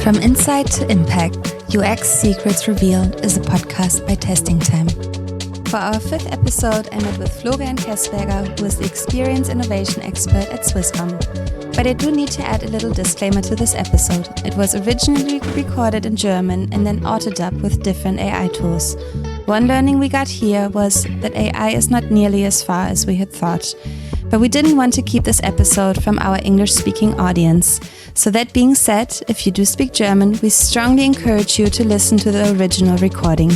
From Insight to Impact, UX Secrets Revealed is a podcast by Testing Time. For our 5th episode, I met with Florian Kässberger, who is the Experience Innovation Expert at Swisscom. But I do need to add a little disclaimer to this episode. It was originally recorded in German and then auto-dubbed with different AI tools. One learning we got here was that AI is not nearly as far as we had thought. But we didn't want to keep this episode from our English-speaking audience. So that being said, if you do speak German, we strongly encourage you to listen to the original recording.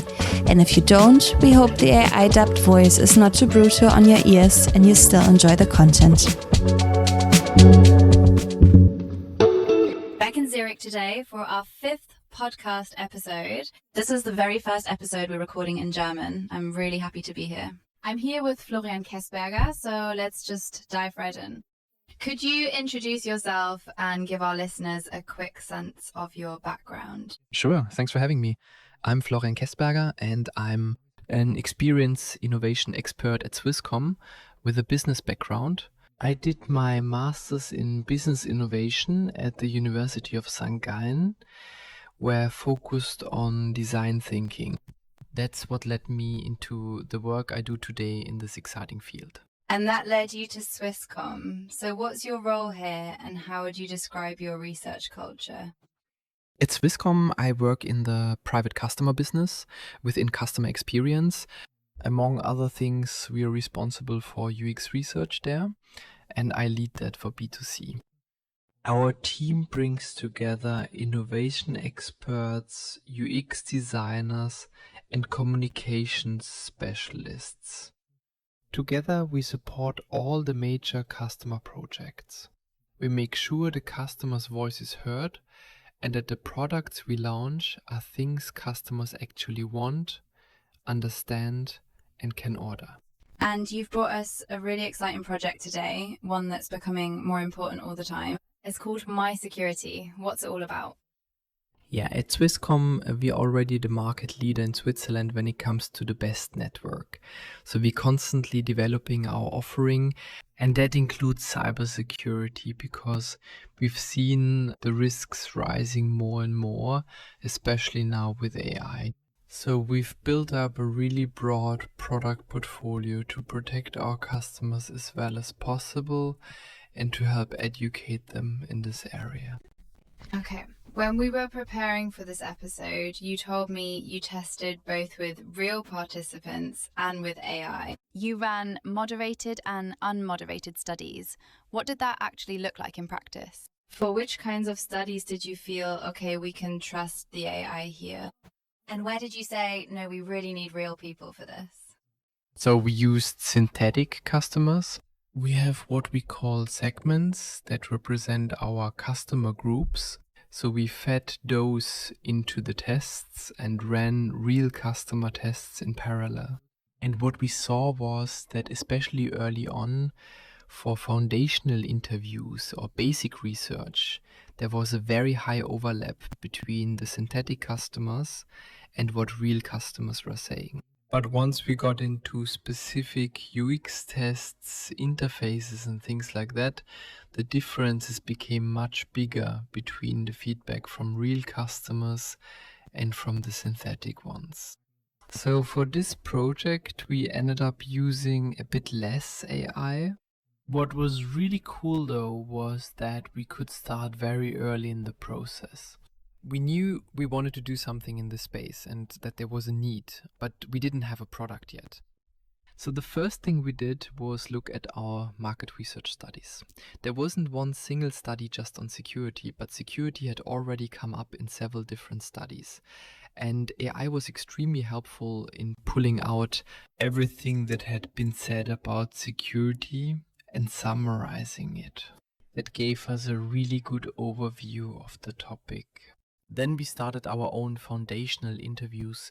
And if you don't, we hope the AI-dubbed voice is not too brutal on your ears and you still enjoy the content. Back in Zurich today for our 5th podcast episode. This is the very first episode we're recording in German. I'm really happy to be here. I'm here with Florian Kässberger, so let's just dive right in. Could you introduce yourself and give our listeners a quick sense of your background? Sure, thanks for having me. I'm Florian Kässberger and I'm an experience innovation expert at Swisscom with a business background. I did my master's in business innovation at the University of St. Gallen, where I focused on design thinking. That's what led me into the work I do today in this exciting field. And that led you to Swisscom. So what's your role here and how would you describe your research culture? At Swisscom, I work in the private customer business within customer experience. Among other things, we are responsible for UX research there, and I lead that for B2C. Our team brings together innovation experts, UX designers, and communications specialists. Together, we support all the major customer projects. We make sure the customer's voice is heard and that the products we launch are things customers actually want, understand, and can order. And you've brought us a really exciting project today, one that's becoming more important all the time. It's called My Security. What's it all about? Yeah, at Swisscom, we are already the market leader in Switzerland when it comes to the best network. So we're constantly developing our offering, and that includes cybersecurity because we've seen the risks rising more and more, especially now with AI. So we've built up a really broad product portfolio to protect our customers as well as possible and to help educate them in this area. Okay. When we were preparing for this episode, you told me you tested both with real participants and with AI. You ran moderated and unmoderated studies. What did that actually look like in practice? For which kinds of studies did you feel, okay, we can trust the AI here? And where did you say, no, we really need real people for this? So we used synthetic customers. We have what we call segments that represent our customer groups. So we fed those into the tests and ran real customer tests in parallel. And what we saw was that especially early on, for foundational interviews or basic research, there was a very high overlap between the synthetic customers and what real customers were saying. But once we got into specific UX tests, interfaces and things like that, the differences became much bigger between the feedback from real customers and from the synthetic ones. So for this project, we ended up using a bit less AI. What was really cool though was that we could start very early in the process. We knew we wanted to do something in this space and that there was a need, but we didn't have a product yet. So the first thing we did was look at our market research studies. There wasn't one single study just on security, but security had already come up in several different studies. And AI was extremely helpful in pulling out everything that had been said about security and summarizing it. That gave us a really good overview of the topic. Then we started our own foundational interviews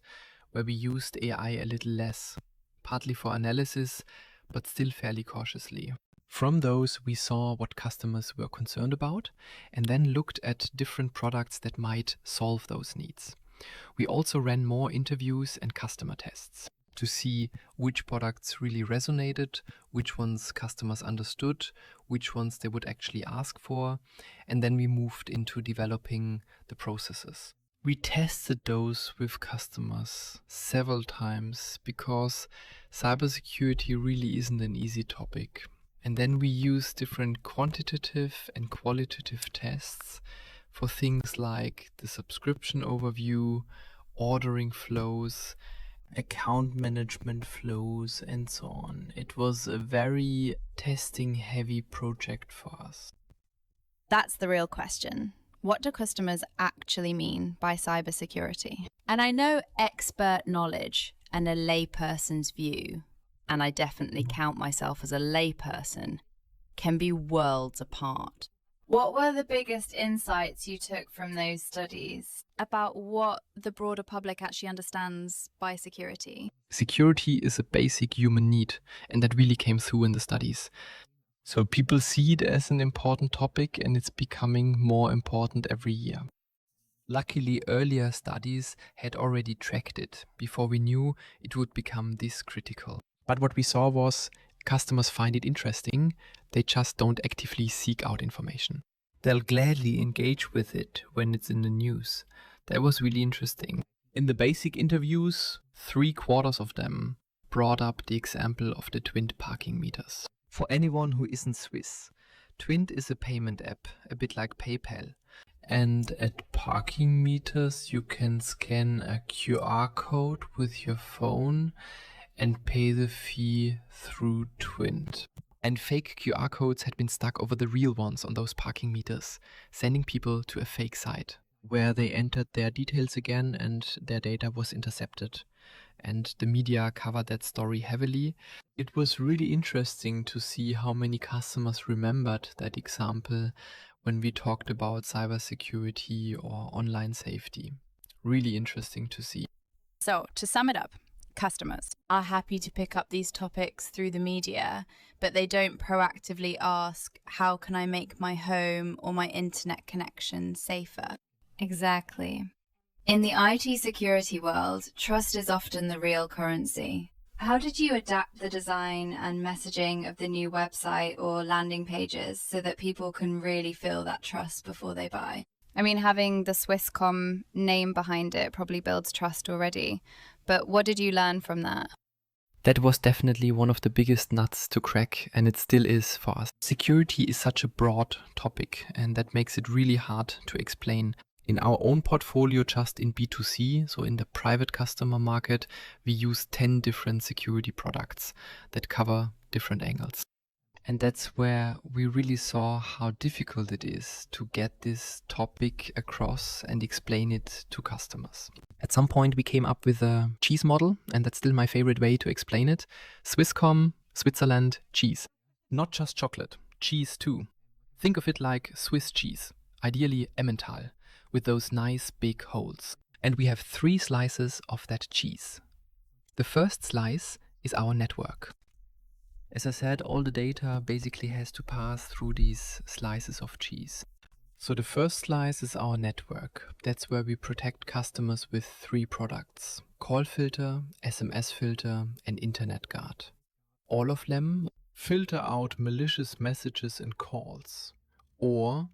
where we used AI a little less, partly for analysis, but still fairly cautiously. From those, we saw what customers were concerned about and then looked at different products that might solve those needs. We also ran more interviews and customer tests. to see which products really resonated, which ones customers understood, which ones they would actually ask for. And then we moved into developing the processes. We tested those with customers several times because cybersecurity really isn't an easy topic. And then we use different quantitative and qualitative tests for things like the subscription overview, ordering flows, account management flows, and so on. It was a very testing heavy project for us. That's the real question. What do customers actually mean by cybersecurity? And I know expert knowledge and a layperson's view, and I definitely count myself as a layperson, can be worlds apart. What were the biggest insights you took from those studies about what the broader public actually understands by security? Security is a basic human need, and that really came through in the studies. So people see it as an important topic, and it's becoming more important every year. Luckily, earlier studies had already tracked it before we knew it would become this critical. But what we saw was customers find it interesting, they just don't actively seek out information. They'll gladly engage with it when it's in the news. That was really interesting. In the basic interviews, 3/4 of them brought up the example of the Twint parking meters. For anyone who isn't Swiss, Twint is a payment app, a bit like PayPal. And at parking meters, you can scan a QR code with your phone and pay the fee through Twint. And fake QR codes had been stuck over the real ones on those parking meters, sending people to a fake site where they entered their details again and their data was intercepted. And the media covered that story heavily. It was really interesting to see how many customers remembered that example when we talked about cybersecurity or online safety. Really interesting to see. So, to sum it up, customers are happy to pick up these topics through the media, but they don't proactively ask, how can I make my home or my internet connection safer? Exactly. In the IT security world, trust is often the real currency. How did you adapt the design and messaging of the new website or landing pages so that people can really feel that trust before they buy? I mean, having the Swisscom name behind it probably builds trust already, but what did you learn from that? That was definitely one of the biggest nuts to crack, and it still is for us. Security is such a broad topic, and that makes it really hard to explain. In our own portfolio, just in B2C, so in the private customer market, we use 10 different security products that cover different angles. And that's where we really saw how difficult it is to get this topic across and explain it to customers. At some point, we came up with a cheese model, and that's still my favorite way to explain it. Swisscom, Switzerland, cheese. Not just chocolate, cheese too. Think of it like Swiss cheese, ideally Emmental, with those nice big holes. And we have 3 slices of that cheese. The first slice is our network. As I said, all the data basically has to pass through these slices of cheese. So the first slice is our network. That's where we protect customers with 3 products: call filter, SMS filter, and internet guard. All of them filter out malicious messages and calls, or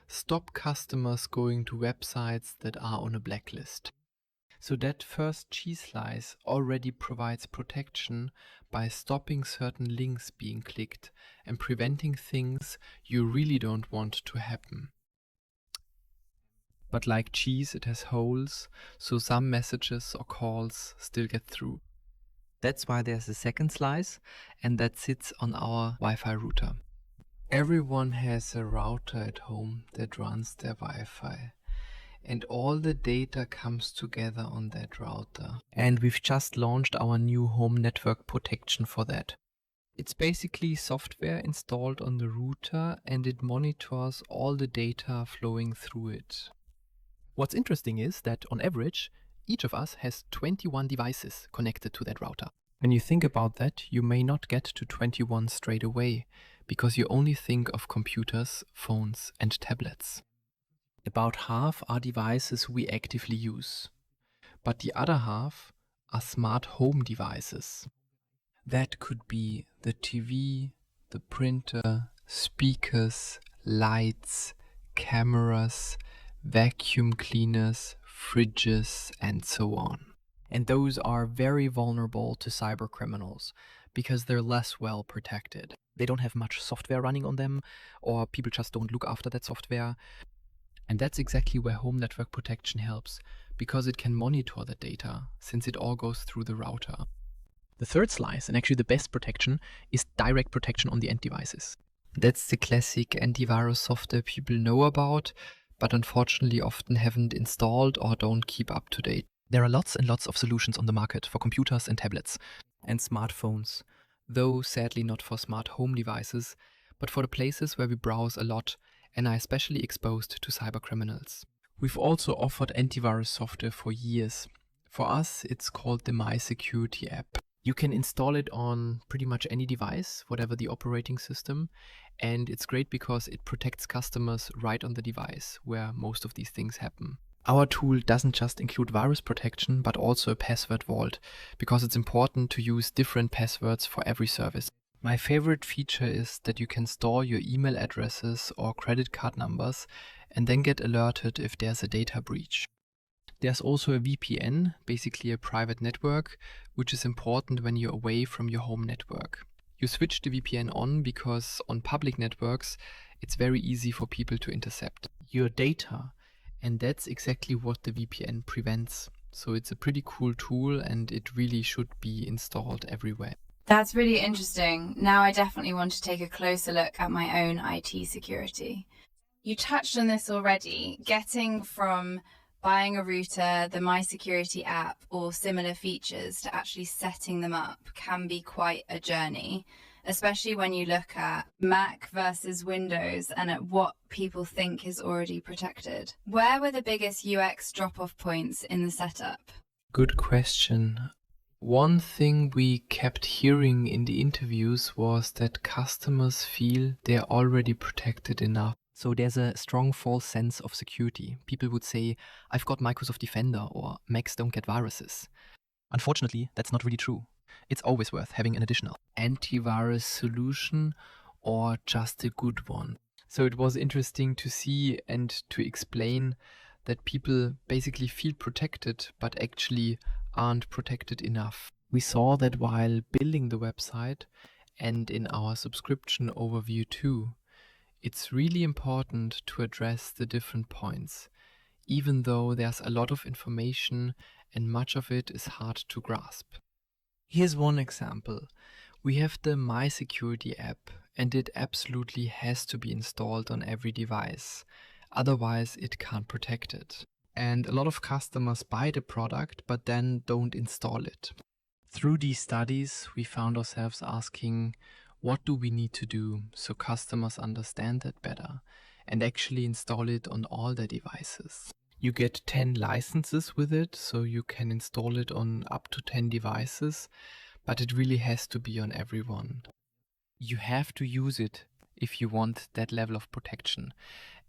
stop customers going to websites that are on a blacklist. So that first cheese slice already provides protection by stopping certain links being clicked and preventing things you really don't want to happen. But like cheese, it has holes, so some messages or calls still get through. That's why there's a second slice, and that sits on our Wi-Fi router. Everyone has a router at home that runs their Wi-Fi, and all the data comes together on that router. And we've just launched our new home network protection for that. It's basically software installed on the router, and it monitors all the data flowing through it. What's interesting is that on average, each of us has 21 devices connected to that router. When you think about that, you may not get to 21 straight away, because you only think of computers, phones, and tablets. About half are devices we actively use, but the other half are smart home devices. That could be the TV, the printer, speakers, lights, cameras, vacuum cleaners, fridges, and so on. And those are very vulnerable to cyber criminals because they're less well protected. They don't have much software running on them, or people just don't look after that software. And that's exactly where home network protection helps, because it can monitor the data, since it all goes through the router. The third slice, and actually the best protection, is direct protection on the end devices. That's the classic antivirus software people know about, but unfortunately often haven't installed or don't keep up to date. There are lots and lots of solutions on the market for computers and tablets. And smartphones, though sadly not for smart home devices, but for the places where we browse a lot and are especially exposed to cyber criminals. We've also offered antivirus software for years. For us, it's called the MySecurity app. You can install it on pretty much any device, whatever the operating system, and it's great because it protects customers right on the device where most of these things happen. Our tool doesn't just include virus protection, but also a password vault, because it's important to use different passwords for every service. My favorite feature is that you can store your email addresses or credit card numbers and then get alerted if there's a data breach. There's also a VPN, basically a private network, which is important when you're away from your home network. You switch the VPN on because on public networks, it's very easy for people to intercept your data. And that's exactly what the VPN prevents. So it's a pretty cool tool and it really should be installed everywhere. That's really interesting. Now I definitely want to take a closer look at my own IT security. You touched on this already. Getting from buying a router, the MySecurity app, or similar features to actually setting them up can be quite a journey, especially when you look at Mac versus Windows and at what people think is already protected. Where were the biggest UX drop-off points in the setup? Good question. One thing we kept hearing in the interviews was that customers feel they're already protected enough. So there's a strong false sense of security. People would say, I've got Microsoft Defender, or Macs don't get viruses. Unfortunately, that's not really true. It's always worth having an additional antivirus solution or just a good one. So it was interesting to see and to explain that people basically feel protected, but actually aren't protected enough. We saw that while building the website and in our subscription overview too. It's really important to address the different points, even though there's a lot of information and much of it is hard to grasp. Here's one example. We have the MySecurity app and it absolutely has to be installed on every device. Otherwise, it can't protect it. And a lot of customers buy the product but then don't install it. Through these studies, we found ourselves asking, what do we need to do so customers understand that better and actually install it on all their devices? You get 10 licenses with it, so you can install it on up to 10 devices, but it really has to be on everyone. You have to use it if you want that level of protection.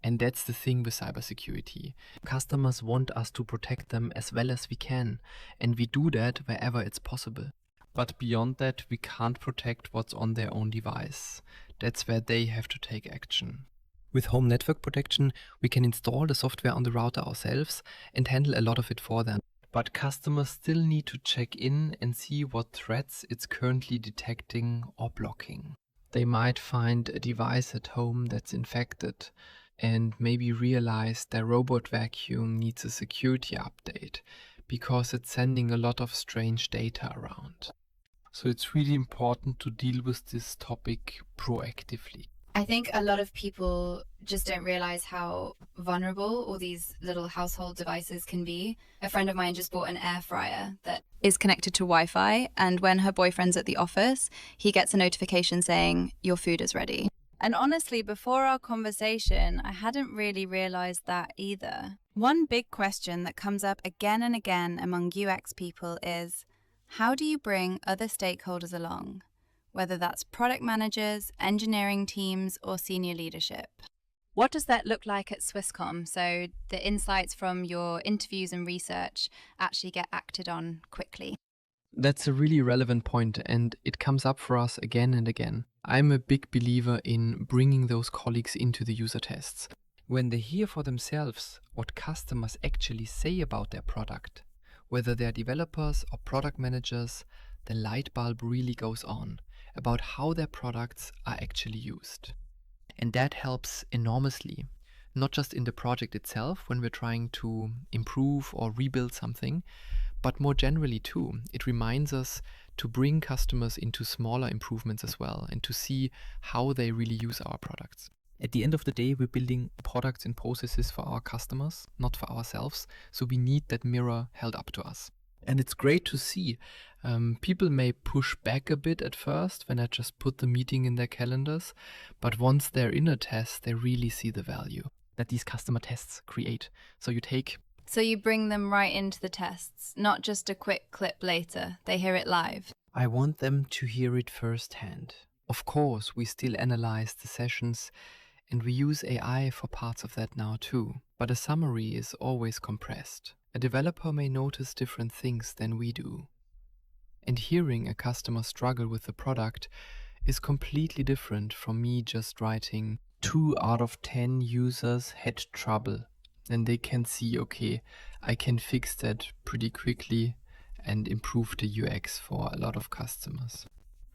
And that's the thing with cybersecurity. Customers want us to protect them as well as we can, and we do that wherever it's possible. But beyond that, we can't protect what's on their own device. That's where they have to take action. With home network protection, we can install the software on the router ourselves and handle a lot of it for them. But customers still need to check in and see what threats it's currently detecting or blocking. They might find a device at home that's infected and maybe realize their robot vacuum needs a security update because it's sending a lot of strange data around. So it's really important to deal with this topic proactively. I think a lot of people just don't realize how vulnerable all these little household devices can be. A friend of mine just bought an air fryer that is connected to Wi-Fi, and when her boyfriend's at the office, he gets a notification saying, your food is ready. And honestly, before our conversation, I hadn't really realized that either. One big question that comes up again and again among UX people is, how do you bring other stakeholders along? Whether that's product managers, engineering teams, or senior leadership. What does that look like at Swisscom? So the insights from your interviews and research actually get acted on quickly. That's a really relevant point, and it comes up for us again and again. I'm a big believer in bringing those colleagues into the user tests. When they hear for themselves what customers actually say about their product, whether they're developers or product managers, the light bulb really goes on about how their products are actually used. And that helps enormously, not just in the project itself when we're trying to improve or rebuild something, but more generally too. It reminds us to bring customers into smaller improvements as well and to see how they really use our products. At the end of the day, we're building products and processes for our customers, not for ourselves. So we need that mirror held up to us. And it's great to see. People may push back a bit at first when I just put the meeting in their calendars, but once they're in a test, they really see the value that these customer tests create. So you bring them right into the tests, not just a quick clip later. They hear it live. I want them to hear it firsthand. Of course, we still analyze the sessions and we use AI for parts of that now too. But a summary is always compressed. A developer may notice different things than we do. And hearing a customer struggle with the product is completely different from me just writing 2 out of 10 users had trouble. And they can see, okay, I can fix that pretty quickly and improve the UX for a lot of customers.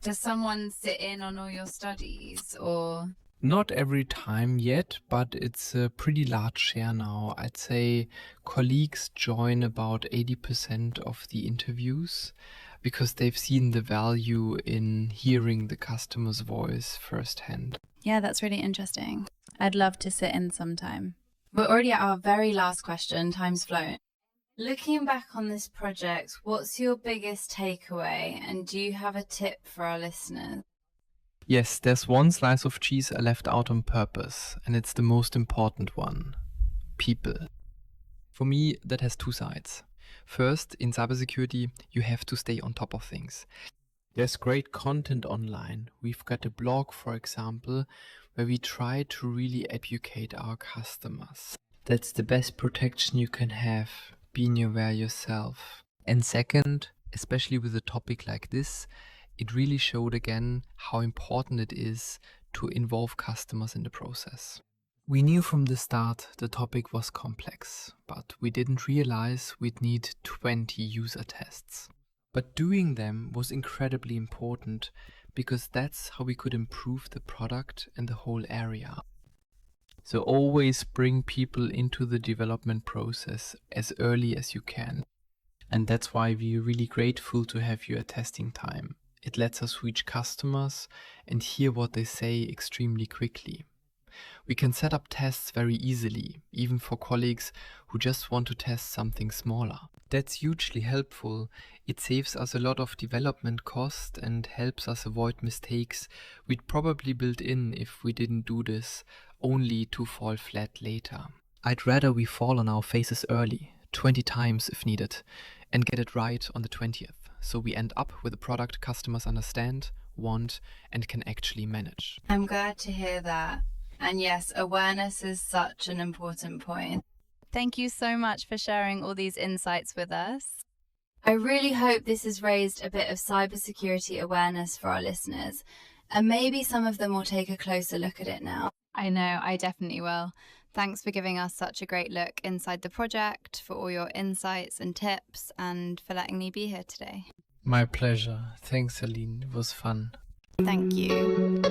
Does someone sit in on all your studies or? Not every time yet, but it's a pretty large share now. I'd say colleagues join about 80% of the interviews because they've seen the value in hearing the customer's voice firsthand. Yeah, that's really interesting. I'd love to sit in sometime. We're already at our very last question. Time's flown. Looking back on this project, what's your biggest takeaway? And do you have a tip for our listeners? Yes, there's one slice of cheese I left out on purpose, and it's the most important one. People. For me, that has 2 sides. First, in cybersecurity, you have to stay on top of things. There's great content online. We've got a blog, for example, where we try to really educate our customers. That's the best protection you can have, being aware yourself. And second, especially with a topic like this, it really showed again how important it is to involve customers in the process. We knew from the start the topic was complex, but we didn't realize we'd need 20 user tests. But doing them was incredibly important because that's how we could improve the product and the whole area. So always bring people into the development process as early as you can. And that's why we're really grateful to have you at testing time. It lets us reach customers and hear what they say extremely quickly. We can set up tests very easily, even for colleagues who just want to test something smaller. That's hugely helpful. It saves us a lot of development cost and helps us avoid mistakes we'd probably build in if we didn't do this, only to fall flat later. I'd rather we fall on our faces early, 20 times if needed, and get it right on the 20th. So we end up with a product customers understand, want, and can actually manage. I'm glad to hear that. And yes, awareness is such an important point. Thank you so much for sharing all these insights with us. I really hope this has raised a bit of cybersecurity awareness for our listeners, and maybe some of them will take a closer look at it now. I know, I definitely will. Thanks for giving us such a great look inside the project, for all your insights and tips, and for letting me be here today. My pleasure. Thanks, Aline. It was fun. Thank you.